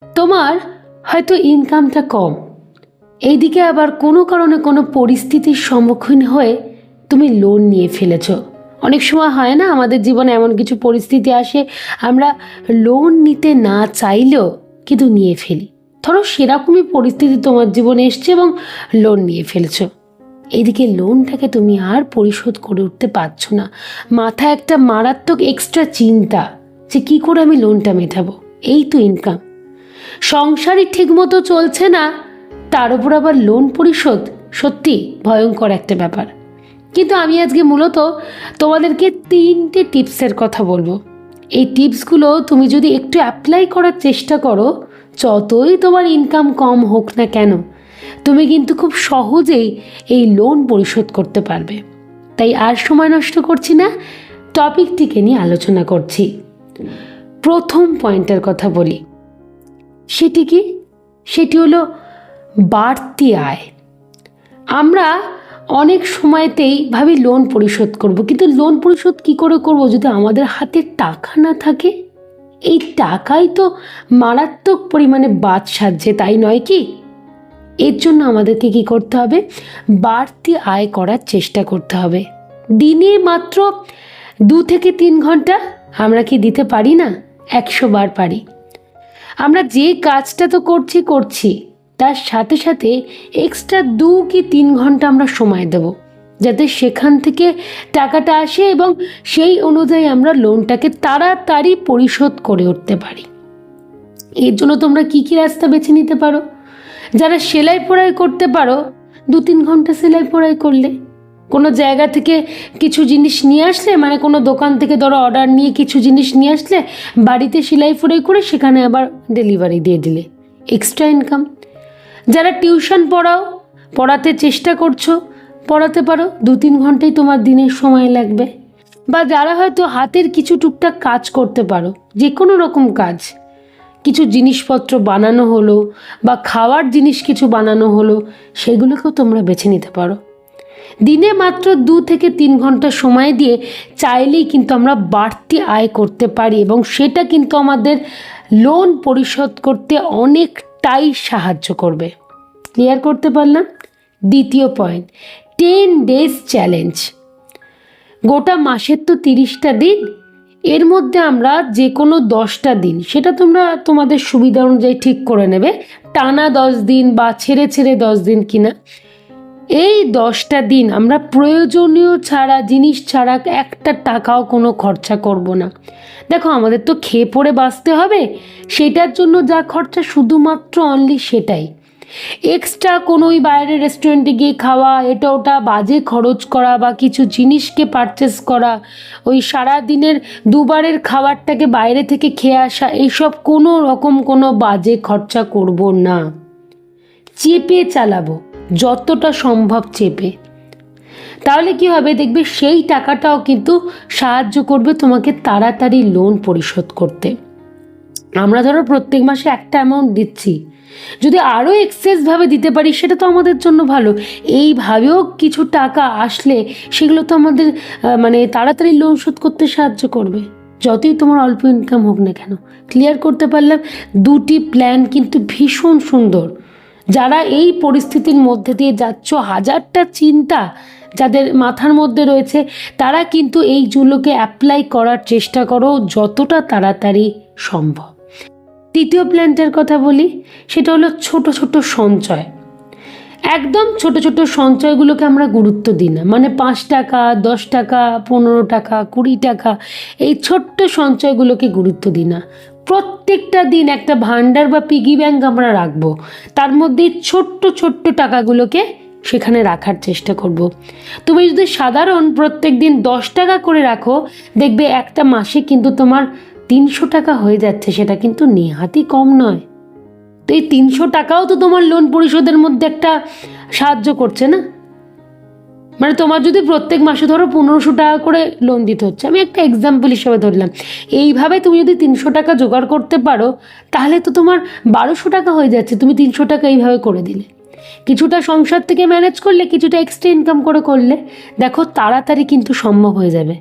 তোমার হয়তো ইনকামটা কম, এইদিকে আবার কোনো কারণে কোনো পরিস্থিতির সম্মুখীন হয়ে তুমি লোন নিয়ে ফেলেছ। অনেক সময় হয় না, আমাদের জীবনে এমন কিছু পরিস্থিতি আসে আমরা লোন নিতে না চাইলেও কিন্তু নিয়ে ফেলি। ধরো সেরকমই পরিস্থিতি তোমার জীবনে এসছে এবং লোন নিয়ে ফেলেছ। এইদিকে লোনটাকে তুমি আর পরিশোধ করে উঠতে পারছো না, মাথায় একটা মারাত্মক এক্সট্রা চিন্তা যে কী করে আমি লোনটা মেটাবো। এই তো ইনকাম, সংসারই ঠিকমতো চলছে না, তার উপর আবার লোন পরিশোধ, সত্যি ভয়ঙ্কর একটা ব্যাপার। কিন্তু আমি আজকে মূলত তোমাদেরকে 3টে টিপসের কথা বলবো। এই টিপসগুলো তুমি যদি একটু অ্যাপ্লাই করার চেষ্টা করো, যতই তোমার ইনকাম কম হোক না কেন, তুমি কিন্তু খুব সহজেই এই লোন পরিশোধ করতে পারবে। তাই আর সময় নষ্ট করছি না, টপিকটিকে নিয়ে আলোচনা করছি। প্রথম পয়েন্টের কথা বলি, সেটি কি? সেটি হলো বাড়তি আয়। আমরা অনেক সময়তেই ভাবি লোন পরিশোধ করব, কিন্তু লোন পরিশোধ কি করে করব যদি আমাদের হাতে টাকা না থাকে? এই টাকাই তো মারাত্মক পরিমাণে বাদ সাজছে, তাই নয় কি? এর জন্য আমাদেরকে কি করতে হবে? বাড়তি আয় করার চেষ্টা করতে হবে। দিনে মাত্র 2 থেকে 3 ঘন্টা আমরা কি দিতে পারি না? 100 বার পারি। আমরা যে কাজটা তো করছি, তার সাথে সাথে এক্সট্রা 2 কি 3 ঘন্টা আমরা সময় দেব, যাতে সেখান থেকে টাকাটা আসে এবং সেই অনুযায়ী আমরা লোনটাকে তাড়াতাড়ি পরিশোধ করে উঠতে পারি। এর জন্য তোমরা কি কি রাস্তা বেছে নিতে পারো? যারা সেলাই পড়াই করতে পারো, 2-3 ঘন্টা সেলাই পড়াই করলে, কোনো জায়গা থেকে কিছু জিনিস নিয়ে আসলে, মানে কোনো দোকান থেকে ধরো অর্ডার নিয়ে কিছু জিনিস নিয়ে আসলে, বাড়িতে সেলাই ফোড়াই করে সেখানে আবার ডেলিভারি দিয়ে দিলে, এক্সট্রা ইনকাম। যারা টিউশন পড়াতে চেষ্টা করছো, পড়াতে পারো, 2-3 ঘন্টাই তোমার দিনের সময় লাগবে। বা যারা হয়তো হাতের কিছু টুকটাক কাজ করতে পারো, যে কোনো রকম কাজ, কিছু জিনিসপত্র বানানো হলো বা খাওয়ার জিনিস কিছু বানানো হলো, সেগুলোকেও তোমরা বেছে নিতে পারো। দিনে মাত্র 2 থেকে 3 ঘন্টা সময় দিয়ে চাইলেই কিন্তু আমরা বাড়তি আয় করতে পারি এবং সেটা কিন্তু আমাদের লোন পরিশোধ করতে অনেকটাই সাহায্য করবে। ক্লিয়ার করতে পারলাম? দ্বিতীয় পয়েন্ট, 10 ডেজ চ্যালেঞ্জ। গোটা মাসের তো 30টা দিন, এর মধ্যে আমরা যে কোনো 10টা দিন, সেটা তোমরা তোমাদের সুবিধা অনুযায়ী ঠিক করে নেবে, টানা 10 দিন বা ছেড়ে ছেড়ে 10 দিন কিনা। এই 10টা দিন আমরা প্রয়োজনীয় ছাড়া, জিনিস ছাড়া একটা টাকাও কোনো খরচা করব না। দেখো, আমাদের তো খেয়ে পড়ে বাঁচতে হবে, সেটার জন্য যা খরচা শুধুমাত্র অনলি সেটাই। এক্সট্রা কোনো ওই বাইরের রেস্টুরেন্টে গিয়ে খাওয়া, এটা ওটা বাজে খরচ করা বা কিছু জিনিসকে পারচেস করা, ওই সারা দিনের 2 বারের খাবারটাকে বাইরে থেকে খেয়ে আসা, এইসব কোনো রকম কোনো বাজে খরচা করব না। চেপে চালাবো, যতটা সম্ভব চেপে। তাহলে কি হবে? দেখবে সেই টাকাটাও কিন্তু সাহায্য করবে তোমাকে তাড়াতাড়ি লোন পরিশোধ করতে। আমরা ধরো প্রত্যেক মাসে একটা অ্যামাউন্ট দিচ্ছি, যদি আরও এক্সেসভাবে দিতে পারি সেটা তো আমাদের জন্য ভালো। এইভাবেও কিছু টাকা আসলে সেগুলো তো আমাদের মানে তাড়াতাড়ি লোন শোধ করতে সাহায্য করবে, যতই তোমার অল্প ইনকাম হোক না কেন। ক্লিয়ার করতে পারলাম? 2টি প্ল্যান কিন্তু ভীষণ সুন্দর। যারা এই পরিস্থিতির মধ্যে দিয়ে যাচ্ছ, হাজারটা চিন্তা যাদের মাথার মধ্যে রয়েছে, তারা কিন্তু এইগুলোকে অ্যাপ্লাই করার চেষ্টা করো যতটা তাড়াতাড়ি সম্ভব। তৃতীয় প্ল্যানটার কথা বলি, সেটা হলো ছোট ছোট সঞ্চয়। একদম ছোট ছোট সঞ্চয়গুলোকে আমরা গুরুত্ব দিই না, মানে 5 টাকা, 10 টাকা, 15 টাকা, 20 টাকা, এই ছোট্ট সঞ্চয়গুলোকে গুরুত্ব দিই না। প্রত্যেকটা দিন একটা ভান্ডার বা পিগি ব্যাংক আমরা রাখবো, তার মধ্যে ছোট্ট ছোট্ট টাকাগুলোকে সেখানে রাখার চেষ্টা করব। তুমি যদি সাধারণ প্রত্যেক দিন 10 টাকা করে রাখো, দেখবে একটা মাসে কিন্তু তোমার 300 টাকা হয়ে যাচ্ছে, সেটা কিন্তু নেহাতই কম নয়। তো এই 300 টাকাও তো তোমার লোন পরিশোধের মধ্যে একটা সাহায্য করছে না? মানে তোমার যদি প্রত্যেক মাসে ধরো 1500 টাকা করে লোন দিতে হচ্ছে, আমি একটা এক্সাম্পল হিসেবে ধরলাম, এইভাবে তুমি যদি 300 টাকা জোগাড় করতে পারো, তাহলে তো তোমার 1200 টাকা হয়ে যাচ্ছে। তুমি 300 টাকা এইভাবে করে দিলে, কিছুটা সংসার থেকে ম্যানেজ করলে, কিছুটা এক্সট্রা ইনকাম করে করলে, দেখো তাড়াতাড়ি কিন্তু সম্ভব হয়ে যাবে।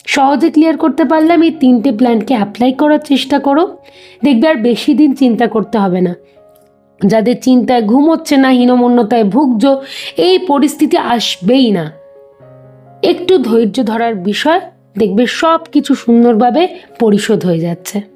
সহজে ক্লিয়ার করতে পারলাম এই 3টে প্ল্যানকে অ্যাপ্লাই করার চেষ্টা করো, দেখবে আর বেশি দিন চিন্তা করতে হবে না। যাদের চিন্তায় ঘুম হচ্ছে না, হীনমন্যতায় ভুগছো, এই পরিস্থিতি আসবেই না। একটু ধৈর্য ধরার বিষয়, দেখবে সব কিছু সুন্দরভাবে পরিশোধ হয়ে যাচ্ছে।